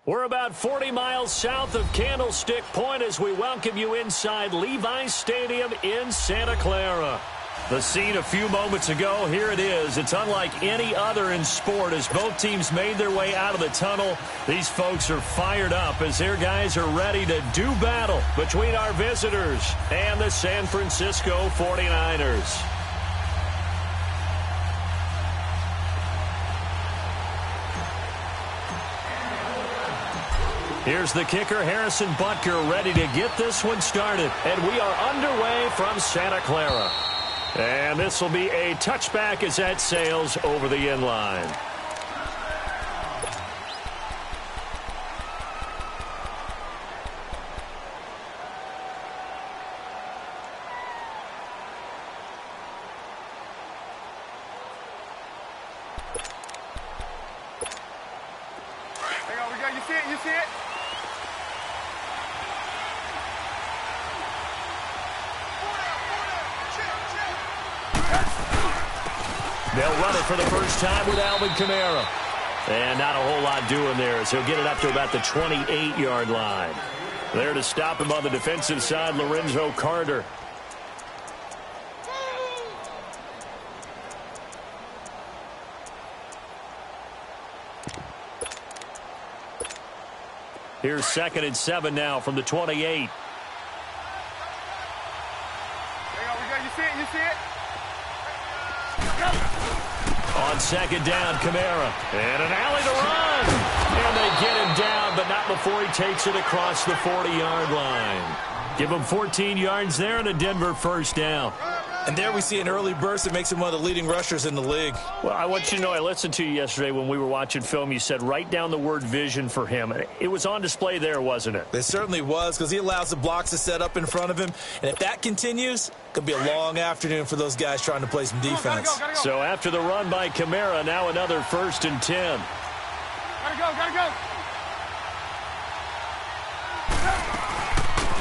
We're about 40 miles south of Candlestick Point as we welcome you inside Levi's Stadium in Santa Clara. The scene a few moments ago, here it is. It's unlike any other in sport as both teams made their way out of the tunnel. These folks are fired up as their guys are ready to do battle between our visitors and the San Francisco 49ers. Here's the kicker, Harrison Butker, ready to get this one started. And we are underway from Santa Clara. And this will be a touchback as that sails over the end line. You see it? You see it? They'll run it for the first time with Alvin Kamara. And not a whole lot doing there as he'll get it up to about the 28-yard line. There to stop him on the defensive side, Lorenzo Carter. Here's 2nd and 7 now from the 28. There you go. You see it? You see it? On 2nd down, Kamara. And an alley to run. And they get him down, but not before he takes it across the 40-yard line. Give him 14 yards there and a Denver first down. And there we see an early burst that makes him one of the leading rushers in the league. Well, I want you to know, I listened to you yesterday when we were watching film. You said write down the word vision for him. It was on display there, wasn't it? It certainly was, because he allows the blocks to set up in front of him. And if that continues, it could be a long afternoon for those guys trying to play some defense. Gotta go. So after the run by Kamara, now another 1st and 10. Gotta go.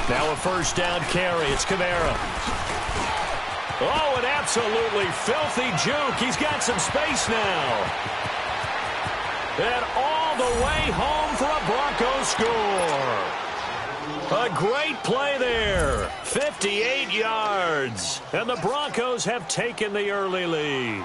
Now a first down carry. It's Kamara. Oh, an absolutely filthy juke. He's got some space now. And all the way home for a Broncos score. A great play there. 58 yards. And the Broncos have taken the early lead.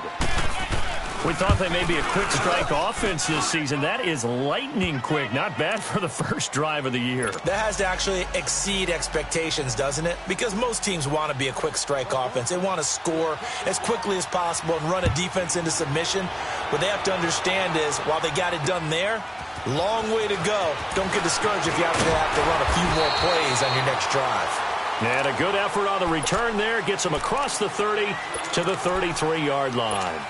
We thought they may be a quick strike offense this season. That is lightning quick. Not bad for the first drive of the year. That has to actually exceed expectations, doesn't it? Because most teams want to be a quick strike offense. They want to score as quickly as possible and run a defense into submission. What they have to understand is, while they got it done there, long way to go. Don't get discouraged if you have to run a few more plays on your next drive. And a good effort on the return there. Gets them across the 30 to the 33-yard line.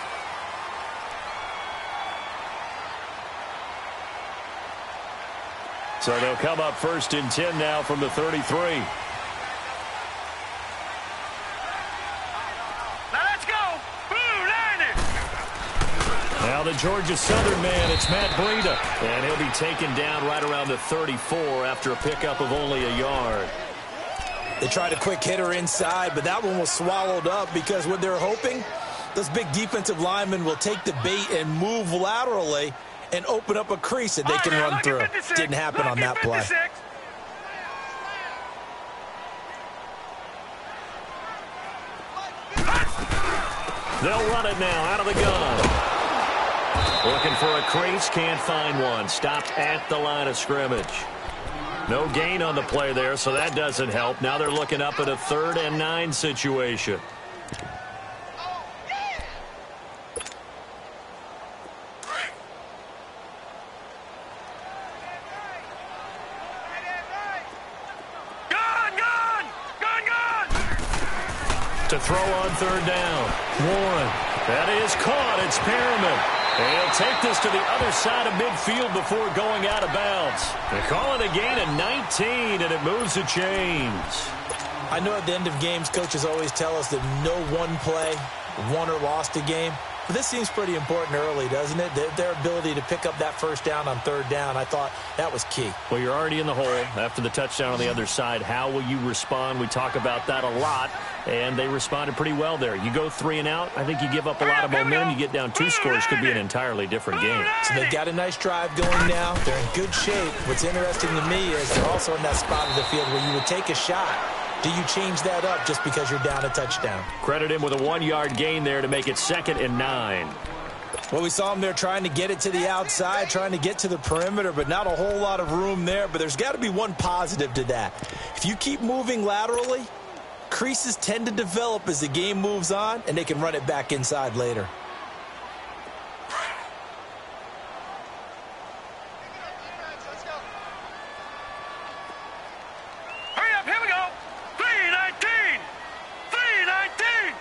So they'll come up 1st and 10 now from the 33. Now let's go. Now the Georgia Southern man, it's Matt Breida. And he'll be taken down right around the 34 after a pickup of only a yard. They tried a quick hitter inside, but that one was swallowed up because what they're hoping, those big defensive linemen will take the bait and move laterally and open up a crease that they can run through. Didn't happen on that play. They'll run it now out of the gun. Looking for a crease, can't find one. Stopped at the line of scrimmage. No gain on the play there, so that doesn't help. Now they're looking up at a 3rd and 9 situation. To throw on 3rd down. Warren. That is caught. It's Perriman. And he'll take this to the other side of midfield before going out of bounds. They call it a gain of 19, and it moves the chains. I know at the end of games, coaches always tell us that no one play won or lost a game. But this seems pretty important early, doesn't it? Their ability to pick up that first down on third down, I thought that was key. Well, you're already in the hole after the touchdown on the other side. How will you respond? We talk about that a lot, and they responded pretty well there. You go 3 and out, I think you give up a lot of momentum. You get down 2 scores, could be an entirely different game. So they've got a nice drive going now. They're in good shape. What's interesting to me is they're also in that spot of the field where you would take a shot. Do you change that up just because you're down a touchdown? Credit him with a 1-yard gain there to make it 2nd and 9. Well, we saw him there trying to get it to the outside, trying to get to the perimeter, but not a whole lot of room there. But there's got to be one positive to that. If you keep moving laterally, creases tend to develop as the game moves on, and they can run it back inside later. Hurry up, here we go. 3:19. 3:19.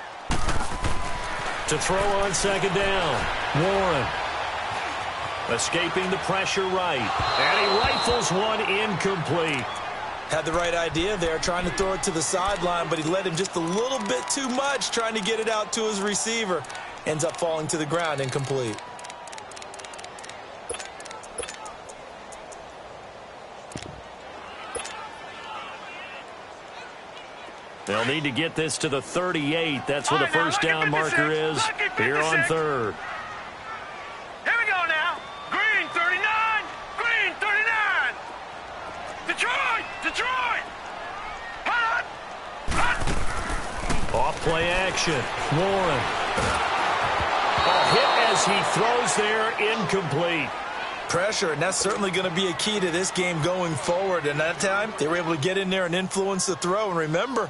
To throw on 2nd down. Warren escaping the pressure right. And he rifles one incomplete. Had the right idea there, trying to throw it to the sideline, but he led him just a little bit too much, trying to get it out to his receiver. Ends up falling to the ground incomplete. They'll need to get this to the 38. That's where the first down marker is here on 3rd. Here we go now. Green 39. Green 39. Detroit. Detroit. Hot. Hot. Off play action. Warren. A hit as he throws there, incomplete. Pressure, and that's certainly going to be a key to this game going forward. And that time, they were able to get in there and influence the throw. And remember,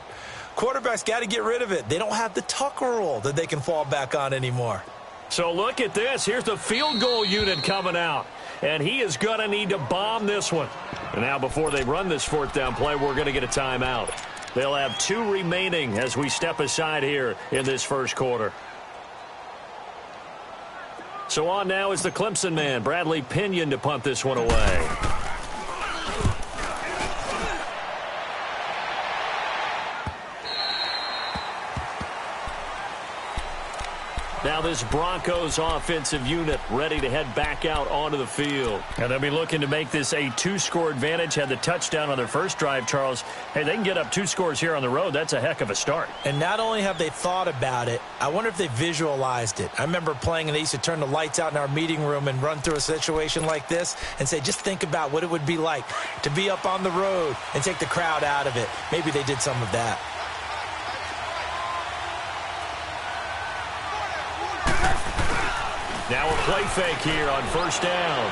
quarterbacks got to get rid of it. They don't have the Tucker rule that they can fall back on anymore. So look at this. Here's the field goal unit coming out. And he is going to need to bomb this one. And now before they run this 4th down play, we're going to get a timeout. They'll have 2 remaining as we step aside here in this first quarter. So on now is the Clemson man, Bradley Pinion, to punt this one away. Now this Broncos offensive unit ready to head back out onto the field. And they'll be looking to make this a 2-score advantage. Had the touchdown on their first drive, Charles. Hey, they can get up 2 scores here on the road. That's a heck of a start. And not only have they thought about it, I wonder if they visualized it. I remember playing and they used to turn the lights out in our meeting room and run through a situation like this and say, just think about what it would be like to be up on the road and take the crowd out of it. Maybe they did some of that. Now a play fake here on 1st down.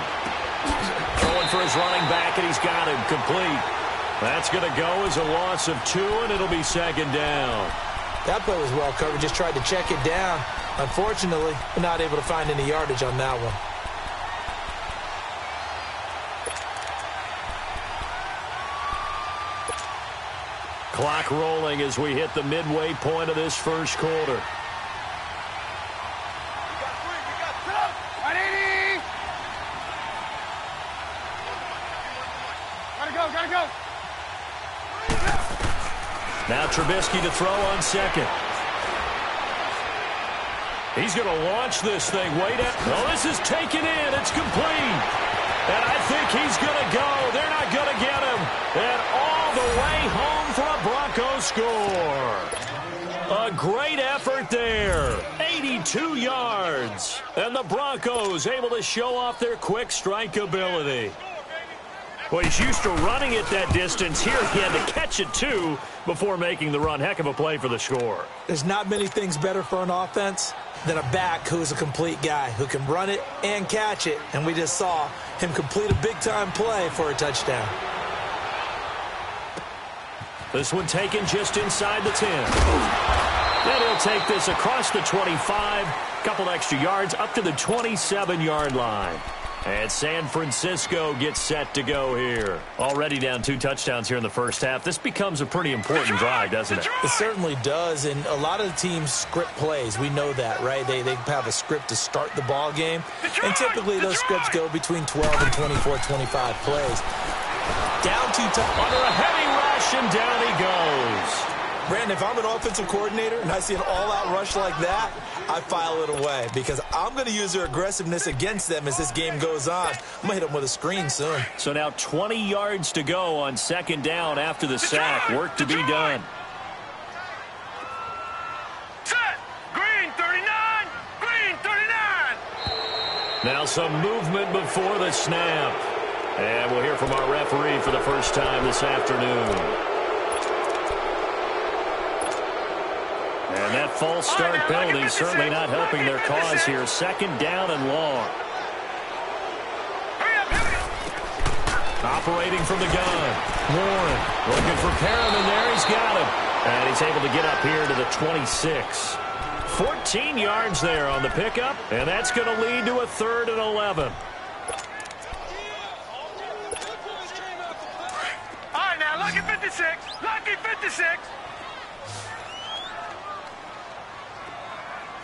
Throwing for his running back, and he's got him complete. That's going to go as a loss of 2, and it'll be 2nd down. That play was well covered. Just tried to check it down. Unfortunately, we're not able to find any yardage on that one. Clock rolling as we hit the midway point of this first quarter. Gotta go. Now Trubisky to throw on 2nd. He's going to launch this thing. Wait up. Oh, this is taken in. It's complete. And I think he's going to go. They're not going to get him. And all the way home for a Broncos score. A great effort there. 82 yards. And the Broncos able to show off their quick strike ability. Well, he's used to running it that distance. Here he had to catch it, too, before making the run. Heck of a play for the score. There's not many things better for an offense than a back who is a complete guy who can run it and catch it. And we just saw him complete a big-time play for a touchdown. This one taken just inside the 10. Then he'll take this across the 25. Couple extra yards up to the 27-yard line. And San Francisco gets set to go here. Already down 2 touchdowns here in the first half. This becomes a pretty important drive, doesn't it? It certainly does, and a lot of the teams script plays. We know that, right? They have a script to start the ball game, and typically those scripts go between 12 and 24, 25 plays. Down 2 under a heavy rush, and down he goes. Brandon, if I'm an offensive coordinator and I see an all-out rush like that, I file it away because I'm going to use their aggressiveness against them as this game goes on. I'm going to hit them with a screen soon. So now 20 yards to go on second down after the sack. Work to be done. Set. Green 39. Green 39. Now some movement before the snap. And we'll hear from our referee for the first time this afternoon. And that false start penalty certainly not helping their cause here. Second down and long. Operating from the gun. Warren looking for Perriman there. He's got him. And he's able to get up here to the 26. 14 yards there on the pickup. And that's going to lead to a 3rd and 11. All right, now, lucky 56. Lucky 56.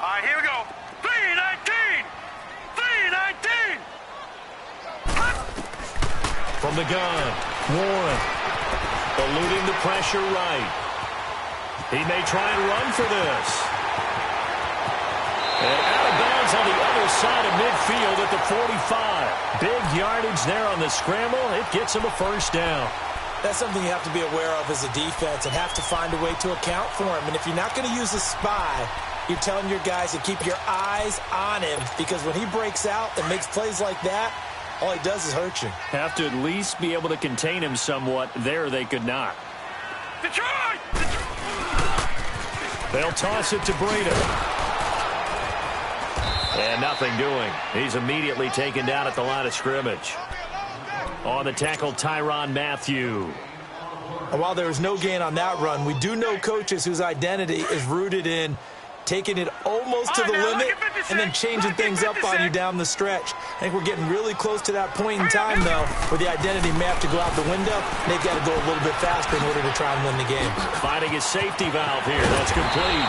All right, here we go. 319. 319. From the gun, Warren eluding the pressure right. He may try and run for this. And out of bounds on the other side of midfield at the 45. Big yardage there on the scramble. It gets him a first down. That's something you have to be aware of as a defense and have to find a way to account for him. And if you're not going to use a spy, you're telling your guys to keep your eyes on him because when he breaks out and makes plays like that, all he does is hurt you. Have to at least be able to contain him somewhat. There they could not. Detroit! They'll toss it to Breida. And nothing doing. He's immediately taken down at the line of scrimmage. On the tackle, Tyrann Mathieu. And while there was no gain on that run, we do know coaches whose identity is rooted in taking it almost to the limit and then changing things up on you down the stretch. I think we're getting really close to that point in time, though, where the identity may have to go out the window. They've got to go a little bit faster in order to try and win the game. Finding his safety valve here. That's complete.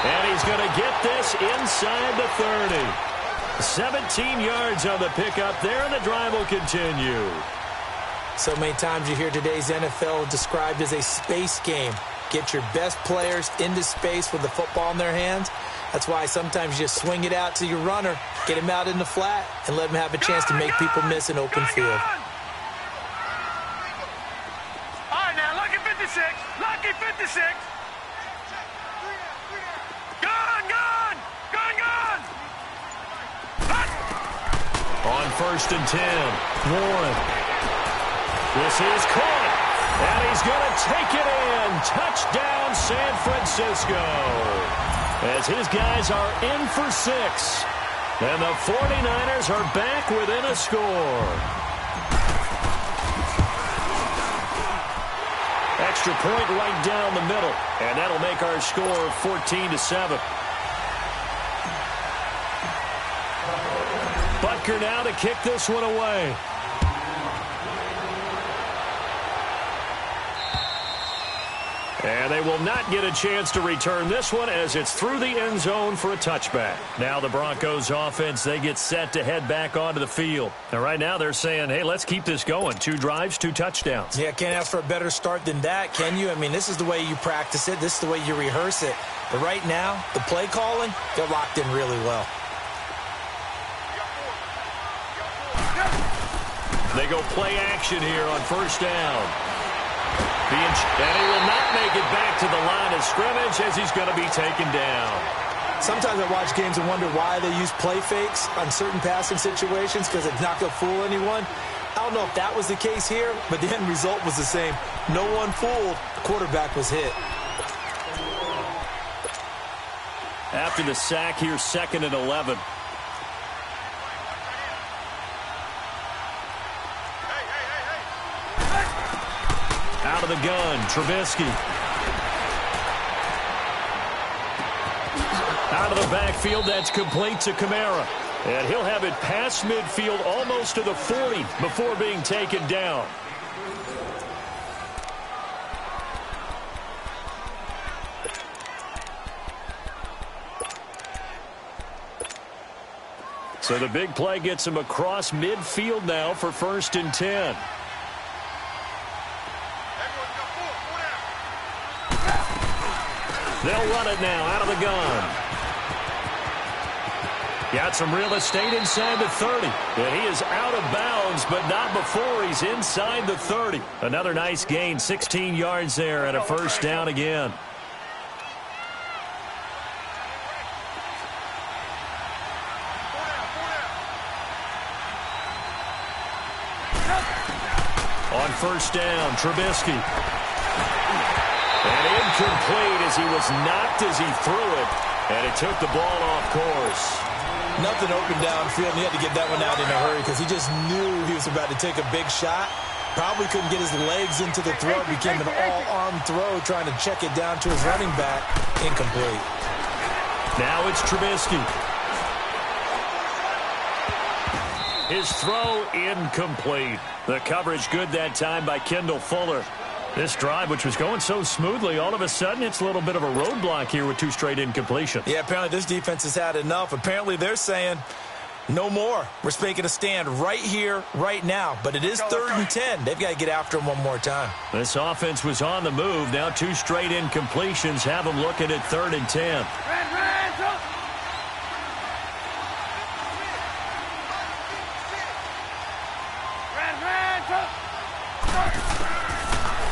And he's going to get this inside the 30. 17 yards on the pickup there, and the drive will continue. So many times you hear today's NFL described as a space game. Get your best players into space with the football in their hands. That's why sometimes you just swing it out to your runner, get him out in the flat, and let him have a chance to make people miss an open field. All right, now, lucky 56. Lucky 56. Gun, gun. Gun, gun. On 1st and 10, Warren. This is caught. And he's going to take it in. Touchdown, San Francisco. As his guys are in for 6. And the 49ers are back within a score. Extra point right down the middle. And that'll make our score 14-7. Butker now to kick this one away. And they will not get a chance to return this one as it's through the end zone for a touchback. Now the Broncos offense, they get set to head back onto the field. And right now they're saying, hey, let's keep this going. 2 drives, 2 touchdowns. Yeah, can't ask for a better start than that, can you? I mean, this is the way you practice it. This is the way you rehearse it. But right now, the play calling, they're locked in really well. They go play action here on 1st down. And he will not make it back to the line of scrimmage as he's going to be taken down. Sometimes I watch games and wonder why they use play fakes on certain passing situations because it's not going to fool anyone. I don't know if that was the case here, but the end result was the same. No one fooled. The quarterback was hit. After the sack here, 2nd and 11. Out of the gun, Trubisky. Out of the backfield, that's complete to Kamara. And he'll have it past midfield almost to the 40 before being taken down. So the big play gets him across midfield now for 1st and 10. They'll run it now out of the gun. Got some real estate inside the 30. And he is out of bounds, but not before he's inside the 30. Another nice gain, 16 yards there, and a first down again. On first down, Trubisky. And incomplete as he was knocked as he threw it. And it took the ball off course. Nothing open downfield, and he had to get that one out in a hurry because he just knew he was about to take a big shot. Probably couldn't get his legs into the throw. Became an all-arm throw trying to check it down to his running back. Incomplete. Now it's Trubisky. His throw incomplete. The coverage good that time by Kendall Fuller. This drive, which was going so smoothly, all of a sudden it's a little bit of a roadblock here with 2 straight incompletions. Yeah, apparently this defense has had enough. Apparently they're saying no more. We're making a stand right here, right now. But it is 3rd and 10. They've got to get after him one more time. This offense was on the move. Now 2 straight incompletions have them looking at 3rd and 10.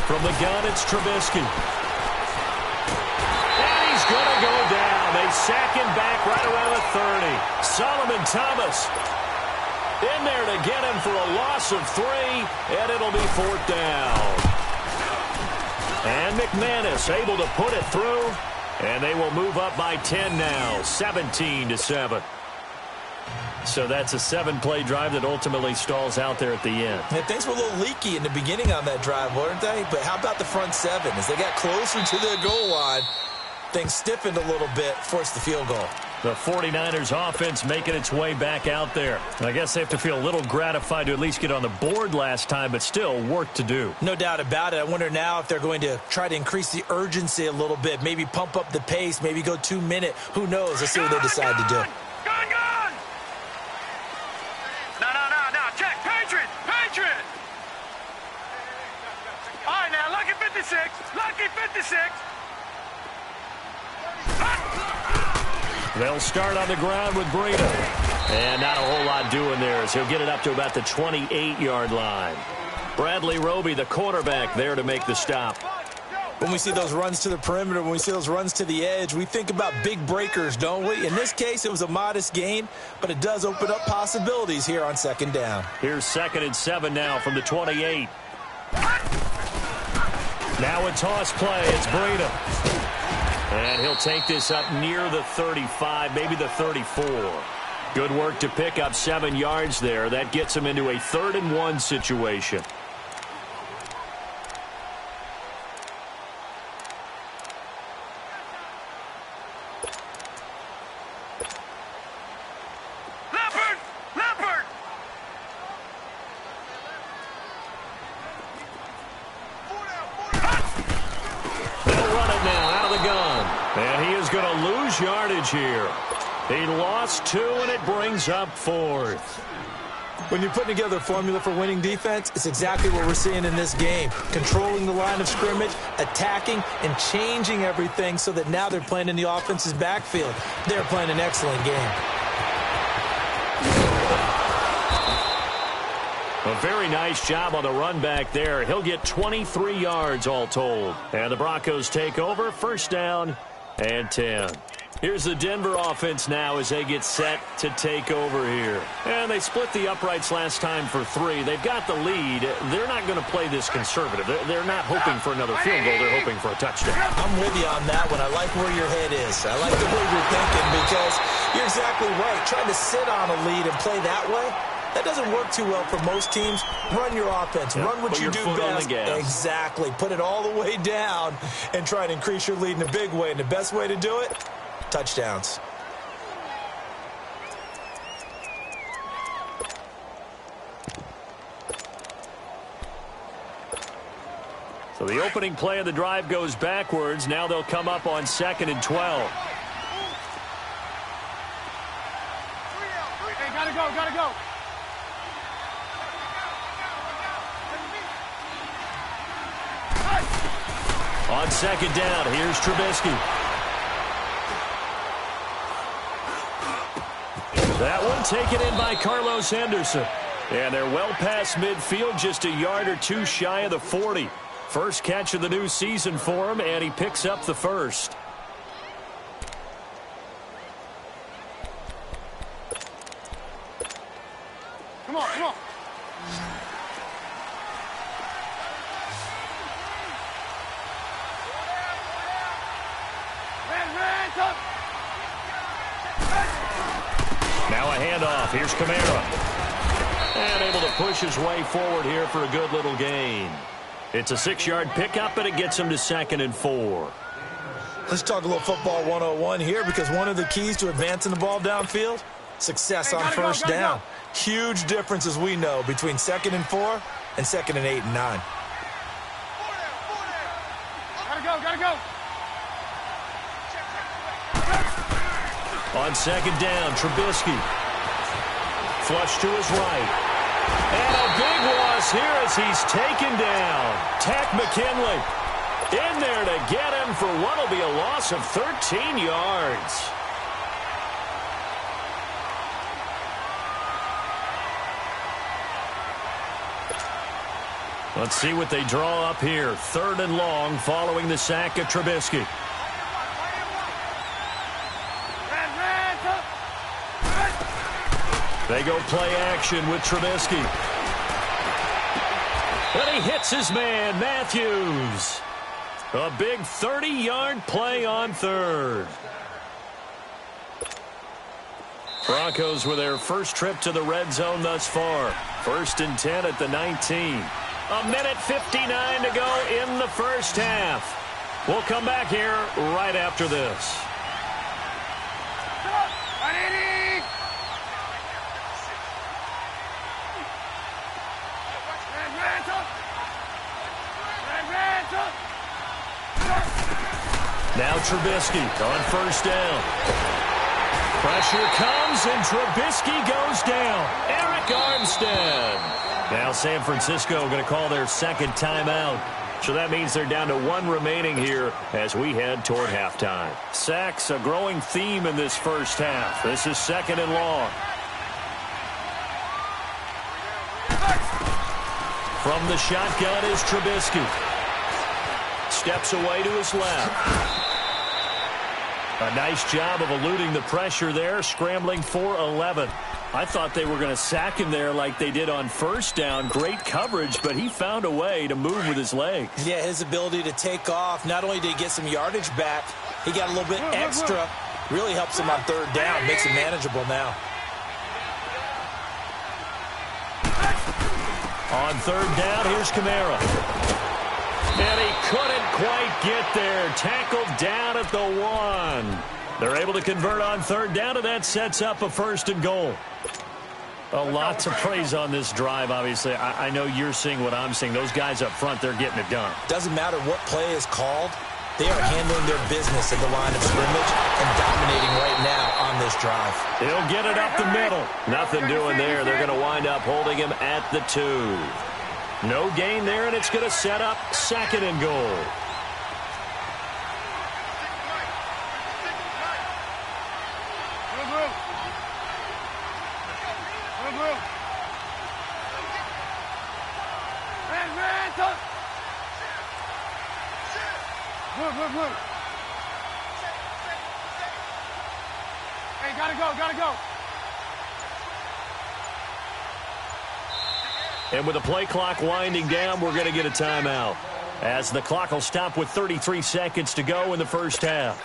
From the gun, it's Trubisky. And he's going to go down. They sack him back right around the 30. Solomon Thomas in there to get him for a loss of 3, and it'll be 4th down. And McManus able to put it through, and they will move up by 10 now, 17-7. So that's a 7-play drive that ultimately stalls out there at the end. And things were a little leaky in the beginning on that drive, weren't they? But how about the front 7? As they got closer to the goal line, things stiffened a little bit, forced the field goal. The 49ers offense making its way back out there. I guess they have to feel a little gratified to at least get on the board last time, but still work to do. No doubt about it. I wonder now if they're going to try to increase the urgency a little bit, maybe pump up the pace, maybe go 2-minute. Who knows? Let's see what they decide to do. Lucky 56. They'll start on the ground with Breida. And not a whole lot doing there as he'll get it up to about the 28-yard line. Bradley Roby, the quarterback, there to make the stop. When we see those runs to the perimeter, when we see those runs to the edge, we think about big breakers, don't we? In this case, it was a modest gain, but it does open up possibilities here on 2nd down. Here's 2nd and 7 now from the 28. Now a toss play. It's Breida. And he'll take this up near the 35, maybe the 34. Good work to pick up 7 yards there. That gets him into a 3rd and 1 situation. Yardage here. He lost 2, and it brings up 4th. When you're putting together a formula for winning defense, it's exactly what we're seeing in this game. Controlling the line of scrimmage, attacking, and changing everything so that now they're playing in the offense's backfield. They're playing an excellent game. A very nice job on the run back there. He'll get 23 yards all told. And the Broncos take over, 1st down and 10. Here's the Denver offense now as they get set to take over here. And they split the uprights last time for 3. They've got the lead. They're not going to play this conservative. They're not hoping for another field goal. They're hoping for a touchdown. I'm with you on that one. I like where your head is. I like the way you're thinking because you're exactly right. Trying to sit on a lead and play that way, that doesn't work too well for most teams. Run your offense. Yep. Run what you do best. Exactly. Put it all the way down and try to increase your lead in a big way. And the best way to do it, touchdowns. So the opening play of the drive goes backwards. Now they'll come up on 2nd and 12. Hey, gotta go. On 2nd down, here's Trubisky. taken in by Carlos Henderson. And they're well past midfield, just a yard or two shy of the 40. First catch of the new season for him, and he picks up the first. Come on, come on. Now a handoff. Here's Kamara. And able to push his way forward here for a good little gain. It's a 6-yard pickup, but it gets him to 2nd and 4. Let's talk a little football 101 here, because one of the keys to advancing the ball downfield, success on first down. Huge difference, as we know, between 2nd and 4 and 2nd and 8 and 9. Gotta go. On 2nd down, Trubisky. Flush to his right. And a big loss here as he's taken down. Tack McKinley in there to get him for what will be a loss of 13 yards. Let's see what they draw up here. 3rd and long following the sack of Trubisky. They go play action with Trubisky. And he hits his man, Matthews. A big 30-yard play on 3rd. Broncos with their first trip to the red zone thus far. 1st and 10 at the 19. A minute 59 to go in the first half. We'll come back here right after this. Now Trubisky on 1st down. Pressure comes, and Trubisky goes down. Eric Armstead. Now San Francisco going to call their 2nd timeout. So that means they're down to 1 remaining here as we head toward halftime. Sacks, a growing theme in this first half. This is 2nd and long. From the shotgun is Trubisky. Steps away to his left. A nice job of eluding the pressure there, scrambling for 11. I thought they were going to sack him there like they did on 1st down. Great coverage, but he found a way to move with his legs. Yeah, his ability to take off, not only did he get some yardage back, he got a little bit extra. Really helps him on 3rd down, makes it manageable now. On 3rd down, here's Kamara. And he couldn't quite get there. Tackled down at the 1. They're able to convert on 3rd down, and that sets up a 1st and goal. A lot to praise on this drive, obviously. I know you're seeing what I'm seeing. Those guys up front, they're getting it done. Doesn't matter what play is called. They are handling their business at the line of scrimmage and dominating right now on this drive. He'll get it up the middle. Nothing doing there. They're going to wind up holding him at the 2. No gain there, and it's going to set up 2nd and goal. Hey, gotta go. And with the play clock winding down, we're going to get a timeout, as the clock will stop with 33 seconds to go in the first half.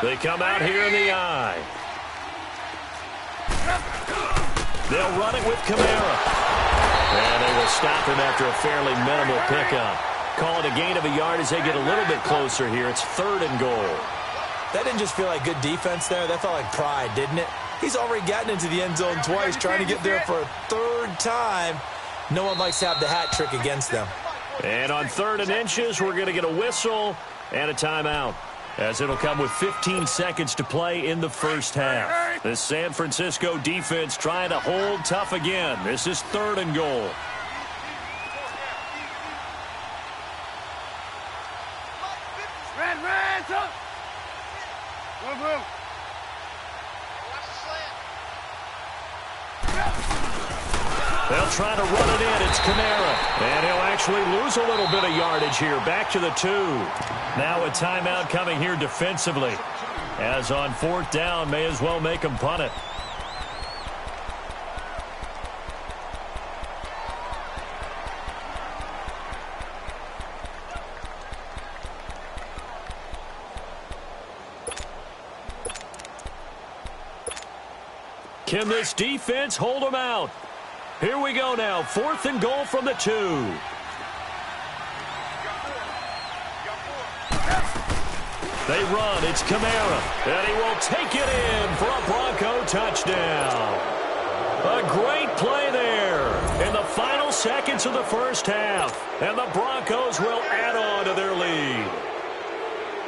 They come out here in the eye. They'll run it with Kamara. And they will stop him after a fairly minimal pickup. Call it a gain of a yard as they get a little bit closer here. It's 3rd and goal. That didn't just feel like good defense there. That felt like pride, didn't it? He's already gotten into the end zone twice, trying to get there for a 3rd time. No one likes to have the hat trick against them. And on 3rd and inches, we're going to get a whistle and a timeout, as it'll come with 15 seconds to play in the first half. The San Francisco defense trying to hold tough again. This is 3rd and goal. Move, move. They'll try to run it in. It's Kamara. And he'll actually lose a little bit of yardage here. Back to the 2. Now a timeout coming here defensively. As on 4th down, may as well make them punt it. Can this defense hold them out? Here we go now. 4th and goal from the 2. They run. It's Kamara. And he will take it in for a Bronco touchdown. A great play there in the final seconds of the first half. And the Broncos will add on to their lead.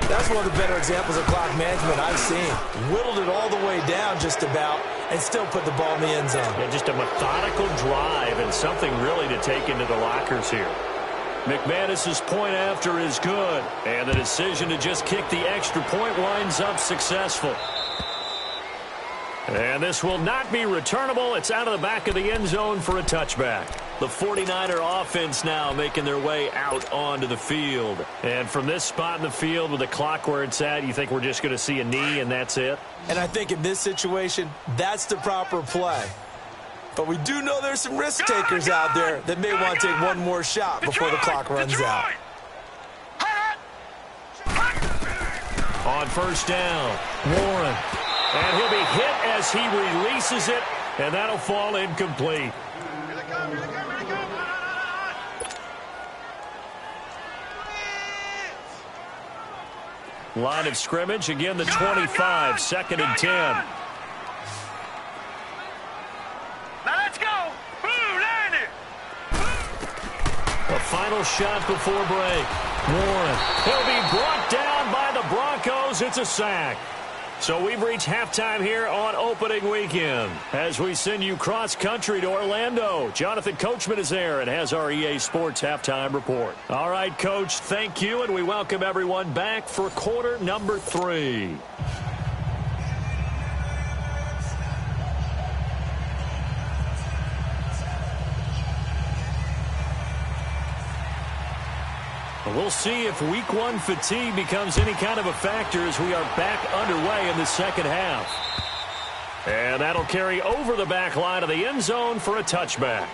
That's one of the better examples of clock management I've seen. Whittled it all the way down just about and still put the ball in the end zone. Yeah, just a methodical drive and something really to take into the lockers here. McManus's point after is good. And the decision to just kick the extra point winds up successful. And this will not be returnable. It's out of the back of the end zone for a touchback. The 49er offense now making their way out onto the field. And from this spot in the field with the clock where it's at, you think we're just going to see a knee and that's it? And I think in this situation, that's the proper play. But we do know there's some risk takers out there that may want to take one more shot before the clock runs out. On 1st down, Warren. And he'll be hit as he releases it, and that'll fall incomplete. Line of scrimmage, again the 25, 2nd and 10. Now let's go. Boom, land it. A final shot before break. Warren, he'll be brought down by the Broncos. It's a sack. So we've reached halftime here on opening weekend. As we send you cross-country to Orlando, Jonathan Coachman is there and has our EA Sports halftime report. All right, Coach, thank you, and we welcome everyone back for quarter number 3. We'll see if week 1 fatigue becomes any kind of a factor as we are back underway in the second half. And that'll carry over the back line of the end zone for a touchback.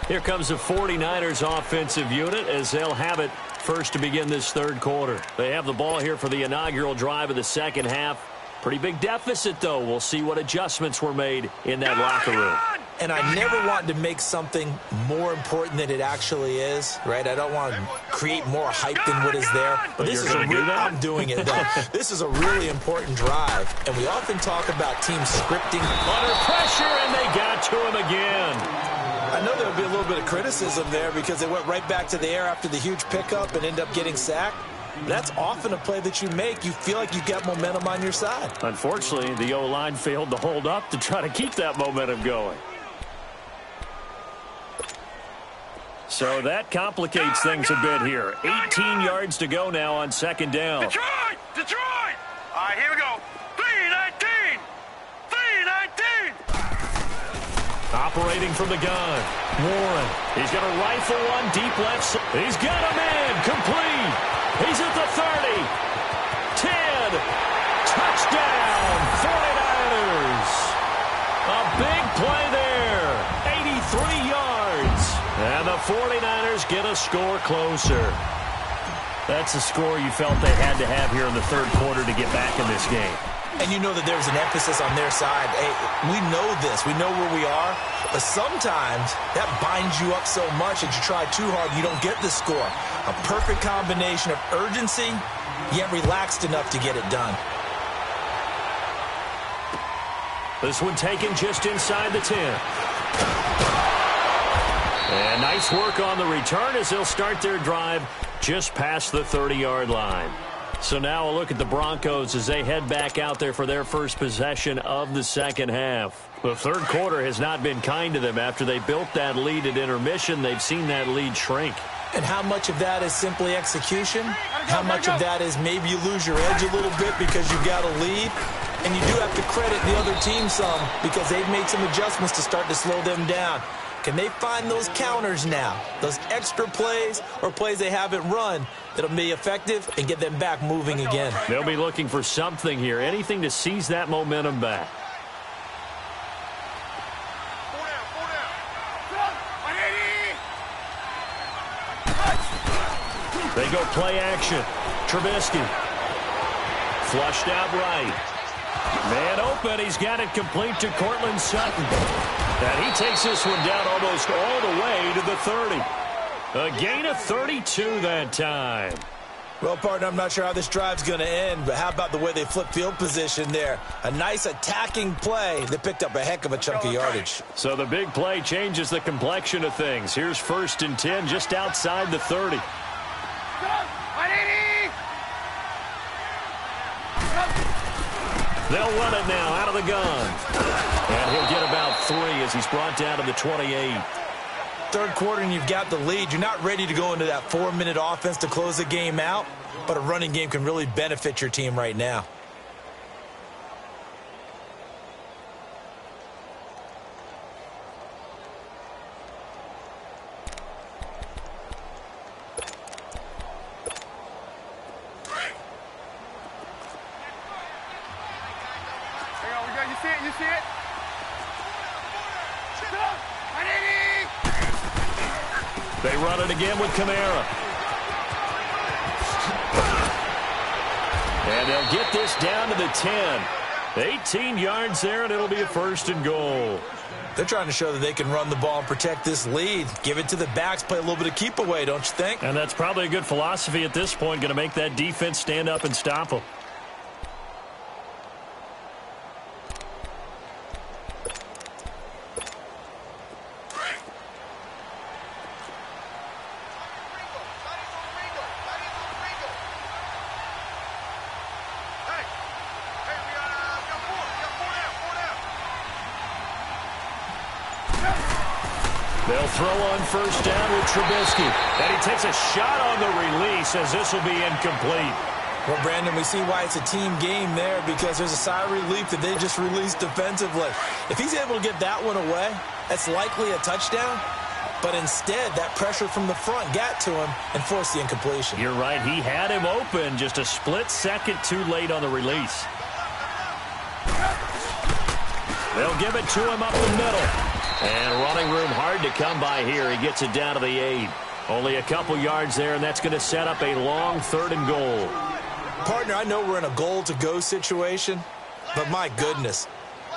Here comes the 49ers offensive unit as they'll have it first to begin this 3rd quarter. They have the ball here for the inaugural drive of the second half. Pretty big deficit, though. We'll see what adjustments were made in that locker room. And I never want to make something more important than it actually is, right? I don't want to create more hype than what is there. But this is I'm doing it, though. This is a really important drive. And we often talk about teams scripting. Under pressure, and they got to him again. I know there'll be a little bit of criticism there because they went right back to the air after the huge pickup and end up getting sacked. That's often a play that you make. You feel like you got momentum on your side. Unfortunately, the O-line failed to hold up to try to keep that momentum going. So that complicates things a bit here. 18 yards to go now on 2nd down. Detroit! Detroit! All right, here we go. 3-19! 3-19! Operating from the gun. Warren. He's going to rifle one deep left side. He's got him in. Complete. He's at the 30. 10. Touchdown. 49ers. A big play there. 83 yards. And the 49ers get a score closer. That's a score you felt they had to have here in the 3rd quarter to get back in this game. And you know that there's an emphasis on their side. Hey, we know this. We know where we are. But sometimes that binds you up so much that you try too hard, you don't get the score. A perfect combination of urgency, yet relaxed enough to get it done. This one taken just inside the 10. And nice work on the return as they'll start their drive just past the 30-yard line. So now a look at the Broncos as they head back out there for their first possession of the second half. The 3rd quarter has not been kind to them. After they built that lead at intermission, they've seen that lead shrink. And how much of that is simply execution? How much of that is maybe you lose your edge a little bit because you've got a lead? And you do have to credit the other team some because they've made some adjustments to start to slow them down. Can they find those counters now, those extra plays or plays they haven't run that'll be effective and get them back moving again? They'll be looking for something here, anything to seize that momentum back. They go play action. Trubisky. Flushed out right. Man open. He's got it complete to Cortland Sutton. And he takes this one down almost all the way to the 30. A gain of 32 that time. Well, partner, I'm not sure how this drive's going to end, but how about the way they flip field position there? A nice attacking play that picked up a heck of a chunk of yardage. So the big play changes the complexion of things. Here's 1st and 10 just outside the 30. They'll run it now out of the gun. And he'll get about 3 as he's brought down to the 28. Third quarter and you've got the lead. You're not ready to go into that 4-minute offense to close the game out, but a running game can really benefit your team right now. You see it? They run it again with Kamara. And they'll get this down to the 10. 18 yards there, and it'll be a 1st and goal. They're trying to show that they can run the ball and protect this lead. Give it to the backs, play a little bit of keep away, don't you think? And that's probably a good philosophy at this point, going to make that defense stand up and stop them. They'll throw on 1st down with Trubisky. And he takes a shot on the release as this will be incomplete. Well, Brandon, we see why it's a team game there because there's a sigh of relief that they just released defensively. If he's able to get that one away, that's likely a touchdown. But instead, that pressure from the front got to him and forced the incompletion. You're right. He had him open just a split second too late on the release. They'll give it to him up the middle. And running room hard to come by here. He gets it down to the 8. Only a couple yards there, and that's going to set up a long 3rd and goal. Partner, I know we're in a goal-to-go situation, but my goodness,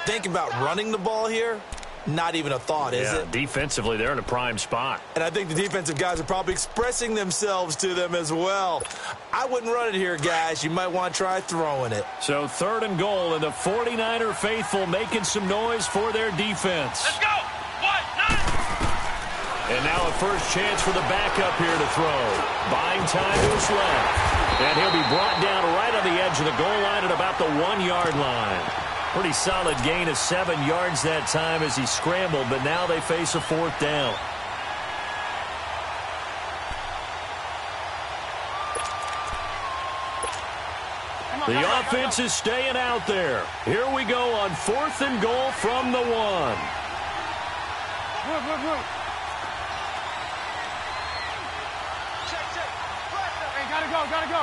think about running the ball here. Not even a thought, is it? Defensively, they're in a prime spot. And I think the defensive guys are probably expressing themselves to them as well. I wouldn't run it here, guys. You might want to try throwing it. So 3rd and goal, and the 49er faithful making some noise for their defense. Let's go! 1-9! And now a first chance for the backup here to throw. Buying time to his left. And he'll be brought down right on the edge of the goal line at about the 1-yard line. Pretty solid gain of 7 yards that time as he scrambled, but now they face a 4th down. The offense is staying out there. Here we go on 4th and goal from the 1. Hey, gotta go.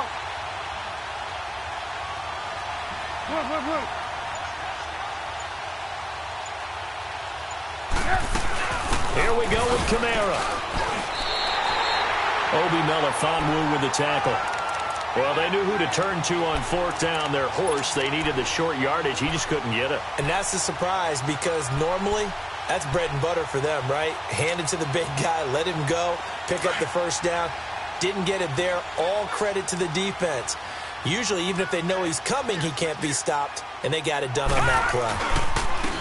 Here we go with Kamara. Obi Melifonwu with the tackle. Well, they knew who to turn to on 4th down. Their horse, they needed the short yardage. He just couldn't get it. And that's a surprise because normally that's bread and butter for them, right? Hand it to the big guy, let him go, pick up the 1st down. Didn't get it there. All credit to the defense. Usually, even if they know he's coming, he can't be stopped, and they got it done on that play.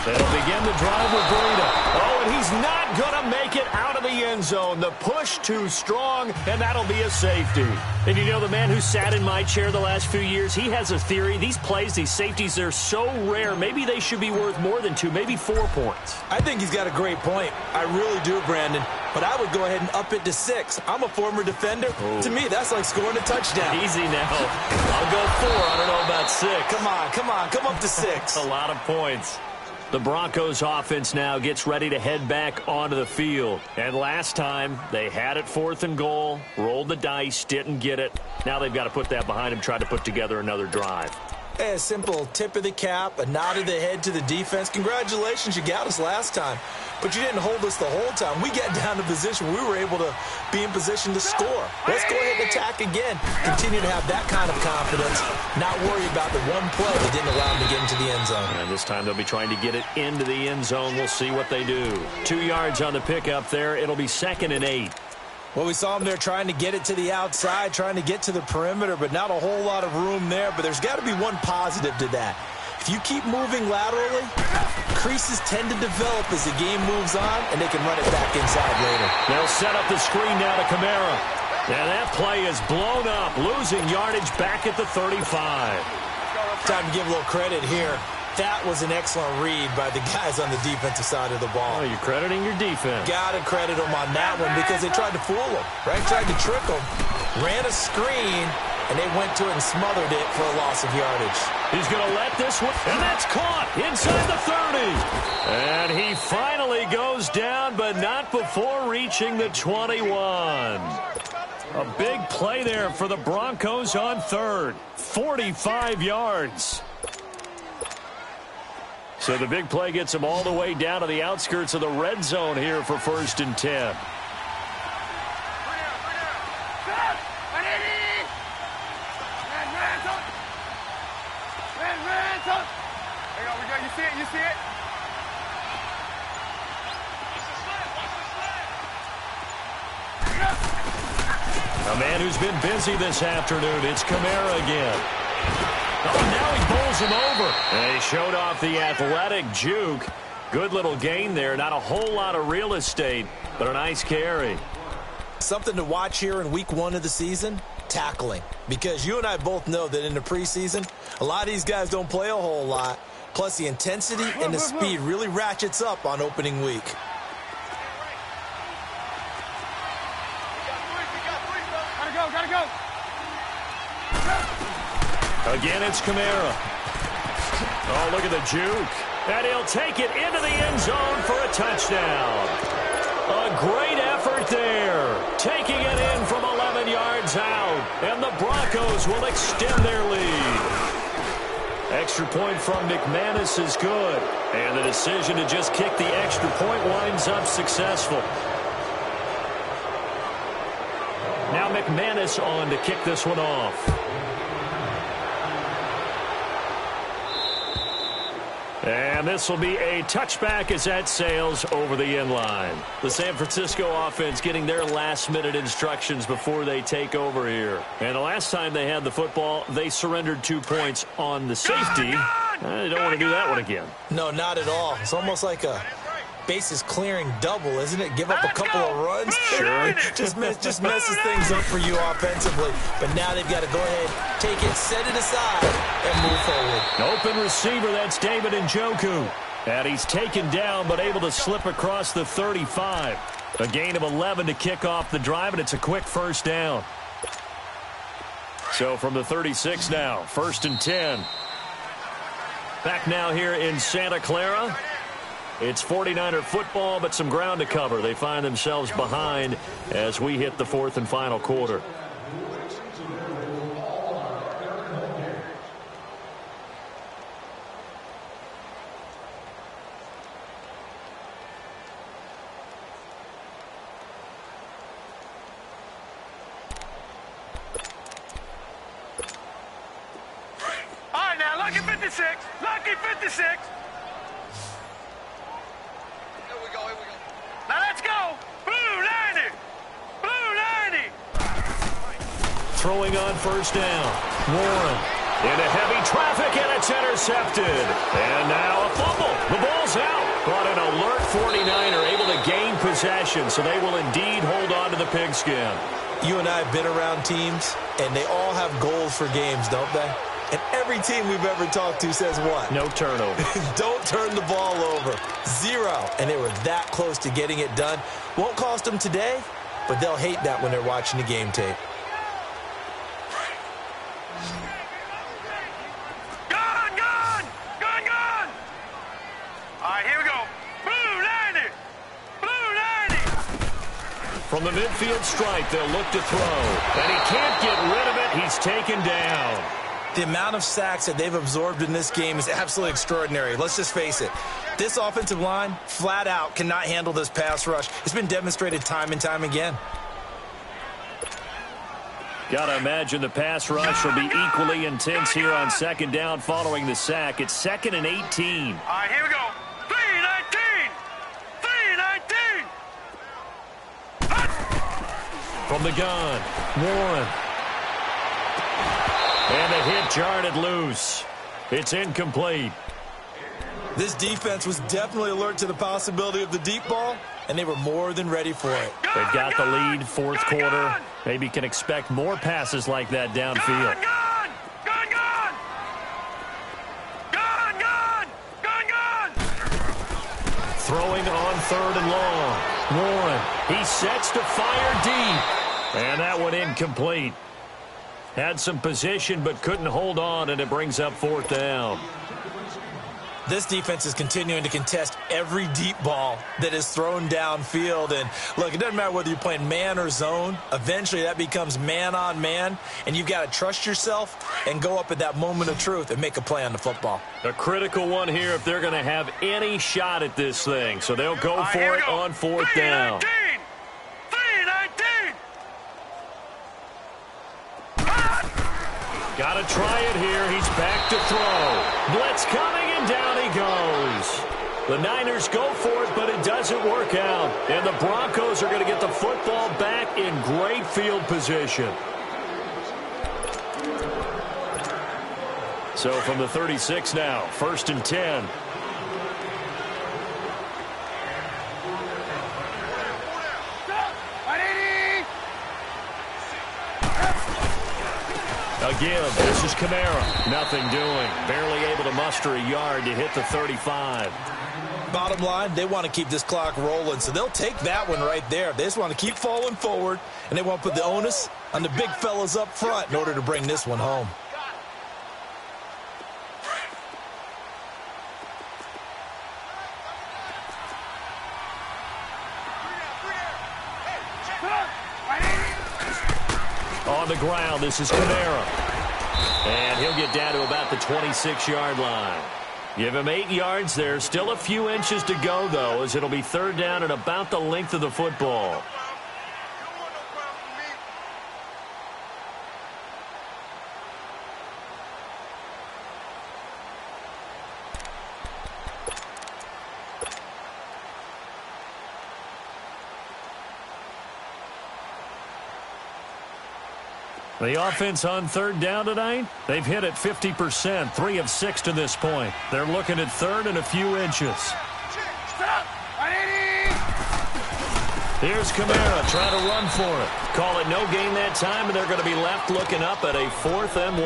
They'll begin the drive with Breida. Oh, and he's not going to make it out of the end zone. The push too strong, and that'll be a safety. And you know, the man who sat in my chair the last few years, he has a theory. These plays, these safeties, they're so rare. Maybe they should be worth more than 2, maybe 4 points. I think he's got a great point. I really do, Brandon. but I would go ahead and up it to 6. I'm a former defender. Ooh. To me, that's like scoring a touchdown. Easy now. I'll go 4. I don't know about 6. Come up to 6. A lot of points. The Broncos offense now gets ready to head back onto the field. And last time, they had it 4th and goal, rolled the dice, didn't get it. Now they've got to put that behind them, try to put together another drive. Hey, a simple tip of the cap, a nod of the head to the defense. Congratulations, you got us last time. But you didn't hold us the whole time. We got down to position where we were able to be in position to score. Let's go ahead and attack again. Continue to have that kind of confidence. Not worry about the one play that didn't allow them to get into the end zone. And this time they'll be trying to get it into the end zone. We'll see what they do. 2 yards on the pickup there. It'll be 2nd and 8. Well, we saw them there trying to get it to the outside, trying to get to the perimeter, but not a whole lot of room there. But there's got to be one positive to that. If you keep moving laterally, creases tend to develop as the game moves on, and they can run it back inside later. They'll set up the screen now to Kamara. And that play is blown up, losing yardage back at the 35. Time to give a little credit here. That was an excellent read by the guys on the defensive side of the ball. Oh, you're crediting your defense. Got to credit them on that one because they tried to fool them, right? Tried to trick them, ran a screen, and they went to it and smothered it for a loss of yardage. He's going to let this one, and that's caught inside the 30. And he finally goes down, but not before reaching the 21. A big play there for the Broncos on 3rd. 45 yards. So the big play gets them all the way down to the outskirts of the red zone here for 1st and 10. You see it? A man who's been busy this afternoon. It's Kamara again. Oh, now he bowls him over. And he showed off the athletic juke. Good little gain there. Not a whole lot of real estate, but a nice carry. Something to watch here in week 1 of the season, tackling. Because you and I both know that in the preseason, a lot of these guys don't play a whole lot. Plus, the intensity and the speed really ratchets up on opening week. Gotta go. Again, it's Kamara. Oh, look at the juke. And he'll take it into the end zone for a touchdown. A great effort there. Taking it in from 11 yards out. And the Broncos will extend their lead. Extra point from McManus is good. And the decision to just kick the extra point winds up successful. Now McManus on to kick this one off. And this will be a touchback as that sails over the end line. The San Francisco offense getting their last-minute instructions before they take over here. And the last time they had the football, they surrendered 2 points on the safety. They don't want to do that one again. No, not at all. It's almost like a bases clearing double, isn't it? Give up a couple of runs. Sure. just messes things up for you offensively. But now they've got to go ahead, take it, set it aside, and move forward. Open receiver, that's David Njoku. And he's taken down, but able to slip across the 35. A gain of 11 to kick off the drive, and it's a quick first down. So from the 36 now, 1st and 10. Back now here in Santa Clara. It's 49er football, but some ground to cover. They find themselves behind as we hit the 4th and final quarter. All right, now, lucky 56. Lucky 56. Now let's go! Blue 90! Blue 90! Throwing on first down. Warren into heavy traffic, and it's intercepted. And now a fumble. The ball's out. But an alert 49er able to gain possession, so they will indeed hold on to the pigskin. You and I have been around teams, and they all have goals for games, don't they? And every team we've ever talked to says what? No turnover. Don't turn the ball over. 0. And they were that close to getting it done. Won't cost them today, but they'll hate that when they're watching the game tape. From the midfield stripe, they'll look to throw. And he can't get rid of it. He's taken down. The amount of sacks that they've absorbed in this game is absolutely extraordinary. Let's just face it. This offensive line, flat out, cannot handle this pass rush. It's been demonstrated time and time again. Got to imagine the pass rush will be equally intense here on second down following the sack. It's 2nd and 18. All right, here we go. 3-19. 3-19. From the gun, Warren. And the hit jarred it loose. It's incomplete. This defense was definitely alert to the possibility of the deep ball, and they were more than ready for it. They've got the lead, fourth quarter. Maybe can expect more passes like that downfield. Throwing on 3rd and long. Warren, he sets to fire deep. And that one incomplete. Had some position but couldn't hold on, and it brings up 4th down. This defense is continuing to contest every deep ball that is thrown downfield. And, look, it doesn't matter whether you're playing man or zone. Eventually that becomes man on man, and you've got to trust yourself and go up at that moment of truth and make a play on the football. A critical one here if they're going to have any shot at this thing. So they'll go for it on 4th down. 3-19. Got to try it here. He's back to throw. Blitz coming, and down he goes. The Niners go for it, but it doesn't work out. And the Broncos are going to get the football back in great field position. So from the 36 now, 1st and 10. Again, this is Kamara. Nothing doing. Barely able to muster a yard to hit the 35. Bottom line, they want to keep this clock rolling, so they'll take that one right there. They just want to keep falling forward, and they want to put the onus on the big fellas up front in order to bring this one home. On the ground, this is Kamara. And he'll get down to about the 26-yard line. Give him 8 yards there. Still a few inches to go, though, as it'll be 3rd down and about the length of the football. The offense on 3rd down tonight, they've hit it 50%, 3 of 6 to this point. They're looking at 3rd and a few inches. Here's Kamara trying to run for it. Call it no gain that time, and they're going to be left looking up at a 4th and 1.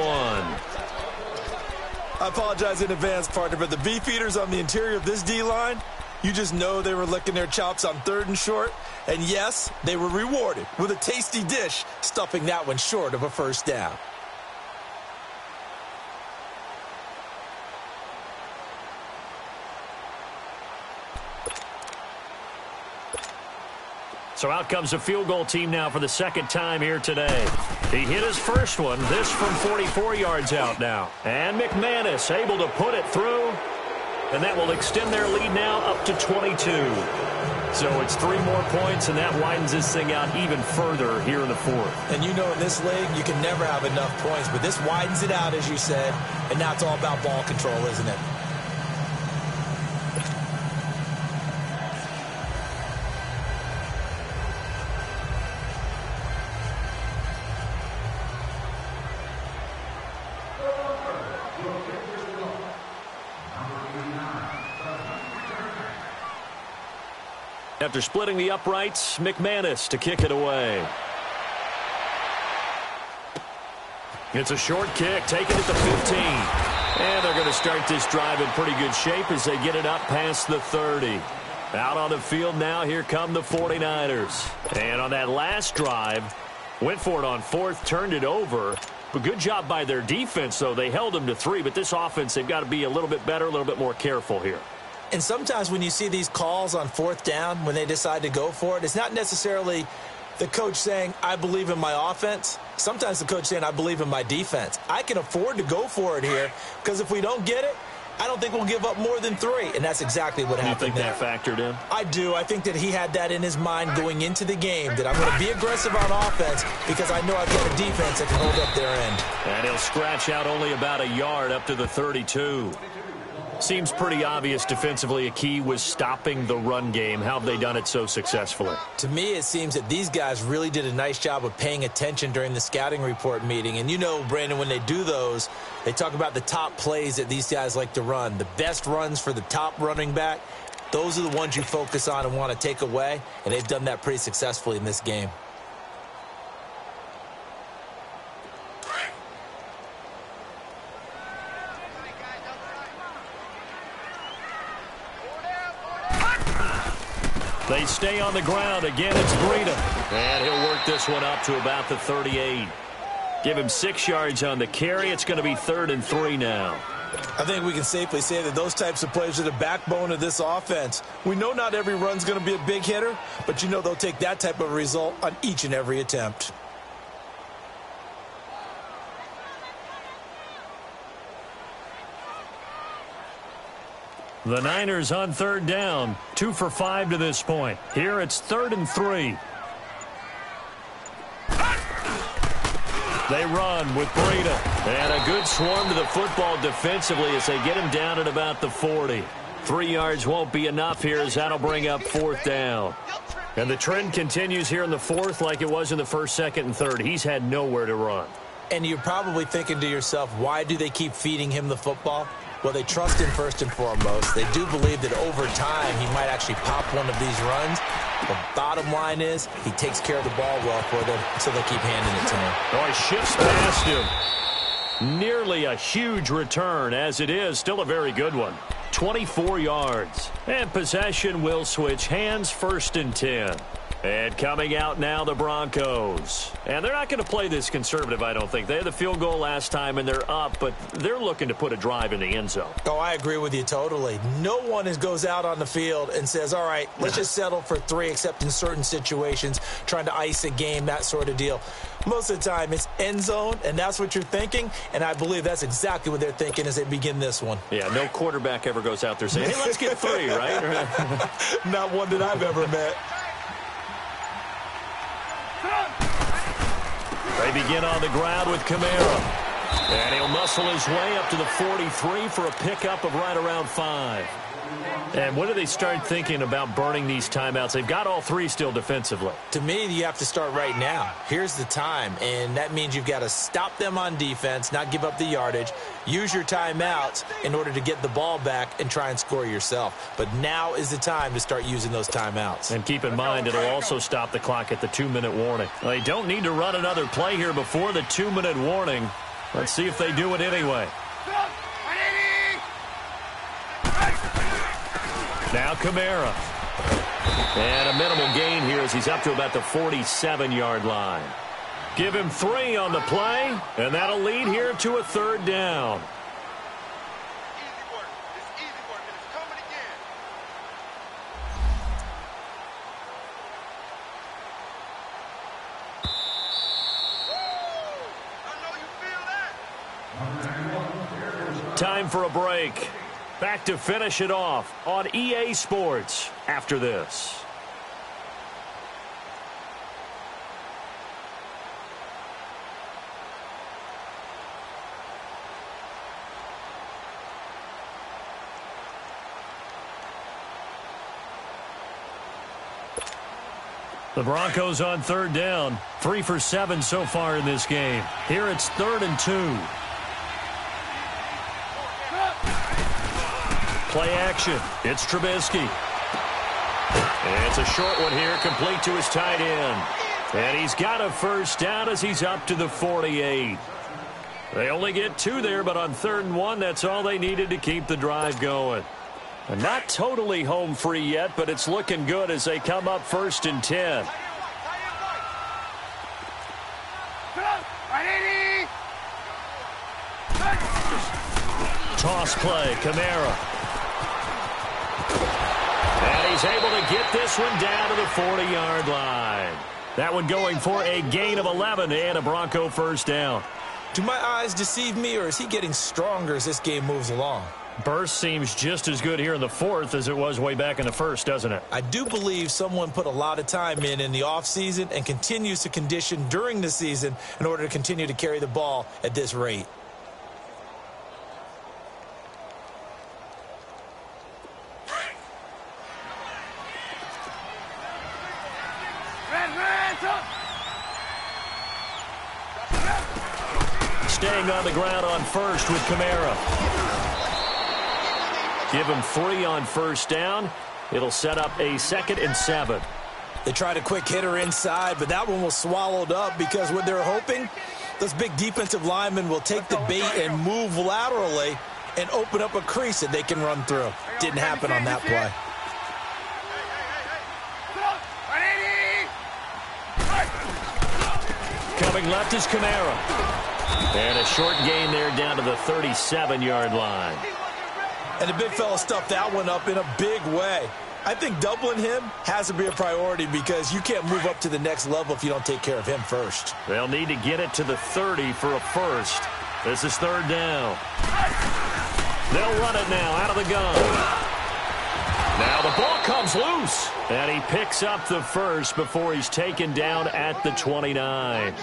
I apologize in advance, partner, but the beefeaters on the interior of this D-line, you just know they were licking their chops on 3rd and short. And yes, they were rewarded with a tasty dish, stuffing that one short of a 1st down. So out comes a field goal team now for the 2nd time here today. He hit his first one, this from 44 yards out now. And McManus able to put it through. And that will extend their lead now up to 22. So it's 3 more points, and that widens this thing out even further here in the 4th. And you know in this league, you can never have enough points, but this widens it out, as you said, and now it's all about ball control, isn't it? After splitting the uprights, McManus to kick it away. It's a short kick, taken at the 15. And they're going to start this drive in pretty good shape as they get it up past the 30. Out on the field now, here come the 49ers. And on that last drive, went for it on fourth, turned it over. But good job by their defense, though. They held them to 3, but this offense, they've got to be a little bit better, a little bit more careful here. And sometimes when you see these calls on fourth down, when they decide to go for it, it's not necessarily the coach saying, I believe in my offense. Sometimes the coach saying, I believe in my defense. I can afford to go for it here because if we don't get it, I don't think we'll give up more than 3. And that's exactly what happened there. You think that factored in? I do. I think that he had that in his mind going into the game, that I'm going to be aggressive on offense because I know I've got a defense that can hold up their end. And he'll scratch out only about a yard up to the 32. Seems pretty obvious defensively a key was stopping the run game. How have they done it so successfully? To me, it seems that these guys really did a nice job of paying attention during the scouting report meeting. And you know, Brandon, when they do those, they talk about the top plays that these guys like to run. The best runs for the top running back, those are the ones you focus on and want to take away. And they've done that pretty successfully in this game. They stay on the ground. Again, it's Breida. And he'll work this one up to about the 38. Give him 6 yards on the carry. It's going to be 3rd and 3 now. I think we can safely say that those types of plays are the backbone of this offense. We know not every run's going to be a big hitter, but you know they'll take that type of result on each and every attempt. The Niners on 3rd down, 2 for 5 to this point. Here it's 3rd and 3. They run with Breida. And a good swarm to the football defensively as they get him down at about the 40. 3 yards won't be enough here as that'll bring up 4th down. And the trend continues here in the 4th like it was in the 1st, 2nd, and 3rd. He's had nowhere to run. And you're probably thinking to yourself, why do they keep feeding him the football? Well, they trust him first and foremost. They do believe that over time he might actually pop one of these runs. The bottom line is he takes care of the ball well for them, so they keep handing it to him. Oh, he shifts past him. Nearly a huge return, as it is. Still a very good one. 24 yards. And possession will switch hands, 1st and 10. And coming out now, the Broncos. And they're not going to play this conservative, I don't think. They had the field goal last time, and they're up, but they're looking to put a drive in the end zone. Oh, I agree with you totally. No one goes out on the field and says, all right, let's just settle for 3, except in certain situations, trying to ice a game, that sort of deal. Most of the time, it's end zone, and that's what you're thinking, and I believe that's exactly what they're thinking as they begin this one. Yeah, no quarterback ever goes out there saying, hey, let's get 3, right? Not one that I've ever met. They begin on the ground with Kamara. And he'll muscle his way up to the 43 for a pickup of right around 5. And when do they start thinking about burning these timeouts? They've got all 3 still defensively. To me, you have to start right now. Here's the time, and that means you've got to stop them on defense, not give up the yardage, use your timeouts in order to get the ball back and try and score yourself. But now is the time to start using those timeouts. And keep in mind, it'll also stop the clock at the 2-minute warning. They don't need to run another play here before the 2-minute warning. Let's see if they do it anyway. Now Kamara. And a minimal gain here as he's up to about the 47-yard line. Give him 3 on the play, and that'll lead here to a 3rd down. Easy work. It's easy work, and it's coming again. I know you feel that. Time for a break. Back to finish it off on EA Sports after this. The Broncos on 3rd down. 3 for 7 so far in this game. Here it's 3rd and 2. Play action. It's Trubisky. And it's a short one here, complete to his tight end. And he's got a 1st down as he's up to the 48. They only get 2 there, but on 3rd and 1, that's all they needed to keep the drive going. And not totally home free yet, but it's looking good as they come up 1st and 10. Toss play, Kamara. And he's able to get this one down to the 40-yard line. That one going for a gain of 11 and a Bronco first down. Do my eyes deceive me, or is he getting stronger as this game moves along? Burst seems just as good here in the 4th as it was way back in the 1st, doesn't it? I do believe someone put a lot of time in the offseason and continues to condition during the season in order to continue to carry the ball at this rate. Staying on the ground on 1st with Kamara. Give him 3 on 1st down. It'll set up a 2nd and 7. They tried a quick hitter inside, but that one was swallowed up because what they're hoping, those big defensive linemen will take the bait and move laterally and open up a crease that they can run through. Didn't happen on that play. Coming left is Kamara. And a short gain there down to the 37-yard line. And the big fella stuffed that one up in a big way. I think doubling him has to be a priority because you can't move up to the next level if you don't take care of him first. They'll need to get it to the 30 for a first. This is 3rd down. They'll run it now out of the gun. Now the ball comes loose. And he picks up the first before he's taken down at the 29.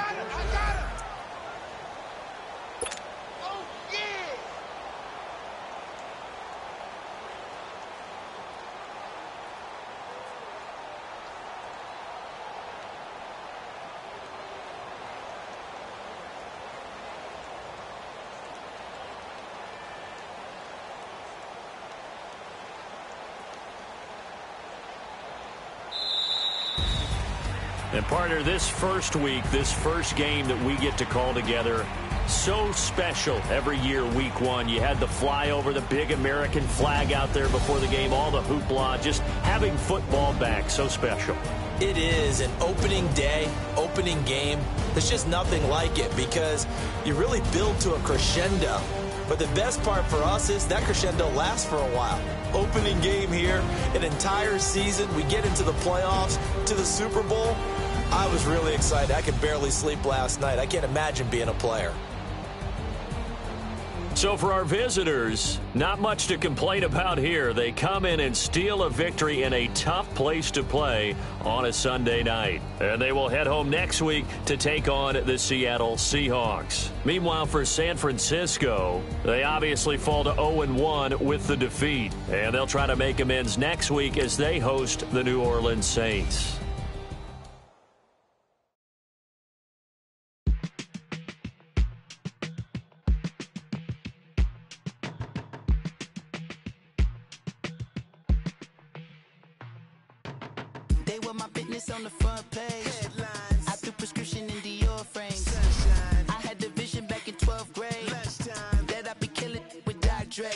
And partner, this first week, this first game that we get to call together, so special every year, week 1. You had the flyover, the big American flag out there before the game, all the hoopla, just having football back, so special. It is an opening day, opening game. There's just nothing like it because you really build to a crescendo. But the best part for us is that crescendo lasts for a while. Opening game here, an entire season. We get into the playoffs, to the Super Bowl. I was really excited. I could barely sleep last night. I can't imagine being a player. So for our visitors, not much to complain about here. They come in and steal a victory in a tough place to play on a Sunday night. And they will head home next week to take on the Seattle Seahawks. Meanwhile, for San Francisco, they obviously fall to 0-1 with the defeat. And they'll try to make amends next week as they host the New Orleans Saints. They were my business on the front page. Headlines. I threw prescription in Dior frames. Sunshine. I had the vision back in 12th grade. That I'd be killing with Dr. Dre.